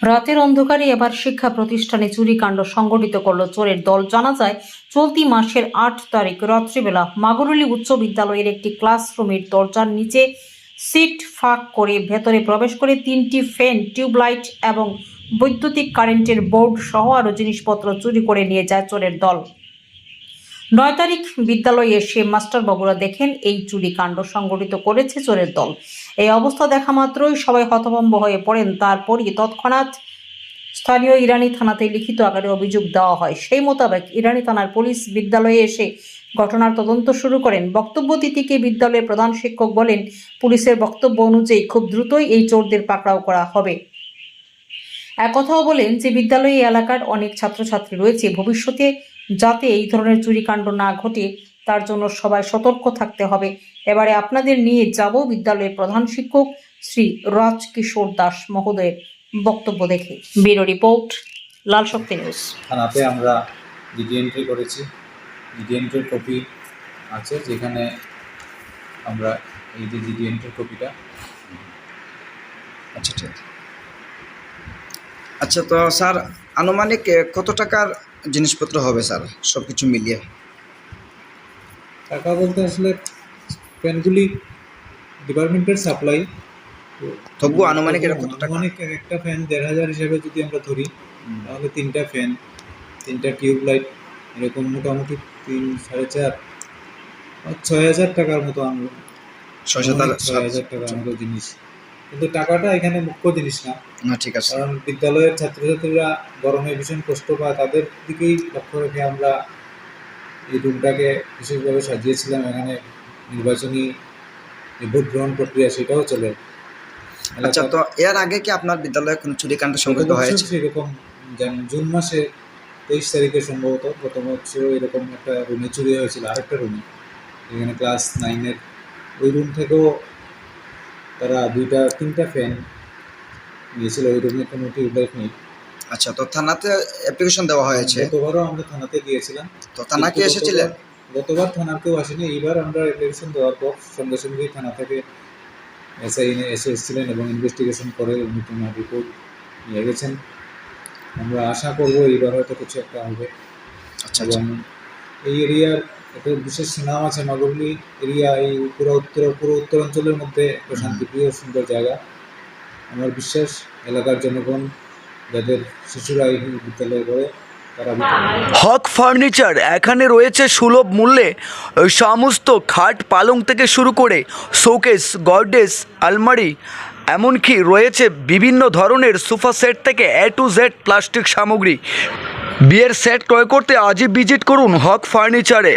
রাতের অন্ধকারে এবার শিক্ষা প্রতিষ্ঠানে চুরিকাণ্ড সংঘটিত করল চোরের দল। জানা যায়, চলতি মাসের ৮ তারিখ রাত্রিবেলা মাগরুলি উচ্চ বিদ্যালয়ের একটি ক্লাসরুমের দরজার নিচে সিট ফাঁক করে ভেতরে প্রবেশ করে 3টি ফ্যান, টিউবলাইট এবং বৈদ্যুতিক কারেন্টের বোর্ড সহ আরও জিনিসপত্র চুরি করে নিয়ে যায় চোরের দল। ৯ তারিখ বিদ্যালয়ে এসে মাস্টারবাবুরা দেখেন এই চুরিকাণ্ড সংঘটিত করেছে চোরের দল। এই অবস্থা দেখা মাত্রই সবাই হতভম্ব হয়ে পড়েন। তারপরই তৎক্ষণাৎ স্থানীয় ইরানি থানাতে লিখিত আকারে অভিযোগ দেওয়া হয়। সেই মোতাবেক ইরানি থানার পুলিশ বিদ্যালয়ে এসে ঘটনার তদন্ত শুরু করেন। বক্তব্য দিতে গিয়ে বিদ্যালয়ের প্রধান শিক্ষক বলেন, পুলিশের বক্তব্য অনুযায়ী খুব দ্রুতই এই চোরদের পাকড়াও করা হবে। একথাও বলেন যে বিদ্যালয়ে এলাকার অনেক ছাত্রছাত্রী রয়েছে, ভবিষ্যতে যাতে এই ধরনের চুরিকাণ্ড না ঘটে তার জন্য সবাই সতর্ক থাকতে হবে। এবারে আপনাদের নিয়ে যাব বিদ্যালয়ের প্রধান শিক্ষক শ্রী রাজকিশোর দাস মহোদয়ের বক্তব্য দেখে। ব্যুরো রিপোর্ট, লাল শক্তি নিউজ। থানাতে আমরা জিডি এন্ট্রি করেছি। জিডি এন্ট্রির কপি আছে, যেখানে আমরা এই যে জিডি এন্ট্রির কপিটা। আচ্ছা ঠিক আছে। আচ্ছা, তো স্যার আনুমানিক কত টাকার জিনিসপত্র হবে স্যার সব কিছু মিলিয়ে? টাকা বলতে আসলে ফ্যানগুলি ডিপার্টমেন্টের সাপ্লাই, তবু আনুমানিক এটা কত টাকা? আনুমানিক একটা ফ্যান ১,৫০০ হিসেবে যদি আমরা ধরি, তাহলে 3টা ফ্যান, 3টা টিউবলাইট, এরকম মোটামুটি ৩, ৪,৫০০ ৬,০০০ টাকার মতো আমরা ৬,০০০ টাকার মতো জিনিস। কিন্তু টাকাটা এখানে মুখ্য জিনিস না। ঠিক আছে, কারণ বিদ্যালয়ের ছাত্রছাত্রীরা গরমে ভীষণ কষ্ট পায়, তাদের দিকেই লক্ষ্য রেখে আমরা এই রুমটাকে বিশেষভাবে সাজিয়েছিলাম। এখানে নির্বাচনী যে ভোট গ্রহণ প্রক্রিয়া, সেটাও চলে। আচ্ছা, তো এর আগে কি আপনার বিদ্যালয়ে কোনো চুরিকাণ্ড সংঘটিত হয়েছে? সেরকম জুন মাসে 23 তারিখে সম্ভবত গত বছর এরকম একটা রুমে চুরি হয়েছিল, আরেকটা রুমে, এখানে ক্লাস 9-এর। ওই রুম থেকেও তারা 3টা ফ্যান নিয়েছিল। ওই রুমে কোনো টিউবলাইট নেই। আচ্ছা, তো থানাতে অ্যাপ্লিকেশন দেওয়া হয়েছে? গতবারও আমরা থানাতে দিয়েছিলাম। তো থানা কি এসেছিলেন? গতবার থানার কেউ আসেনি। এইবার আমরা অ্যাপ্লিকেশন দেওয়ার পর সঙ্গে সঙ্গেই থানা থেকে এসআই এসেছিলেন এবং ইনভেস্টিগেশন করে নতুন রিপোর্ট নিয়ে গেছেন। আমরা আশা করব এইবার হয়তো কিছু একটা হবে। আচ্ছা, এবং এই এরিয়ার একটা বিশেষ সুনাম আছে। মাগরুলি এরিয়া এই পুরো উত্তরাঞ্চলের মধ্যে একটা শান্তিপ্রিয় সুন্দর জায়গা। আমার বিশ্বাস এলাকার জনগণ, যাদের শিশুরা এই বিদ্যালয়ে পড়ে, তারা হক ফার্নিচার এখানে রয়েছে সুলভ মূল্যে সমস্ত খাট পালং থেকে শুরু করে শোকেস, গডরেজ, আলমারি, এমনকি রয়েছে বিভিন্ন ধরনের সোফা সেট থেকে A to Z প্লাস্টিক সামগ্রী। বিয়ের সেট ক্রয় করতে আজই ভিজিট করুন হক ফার্নিচারে।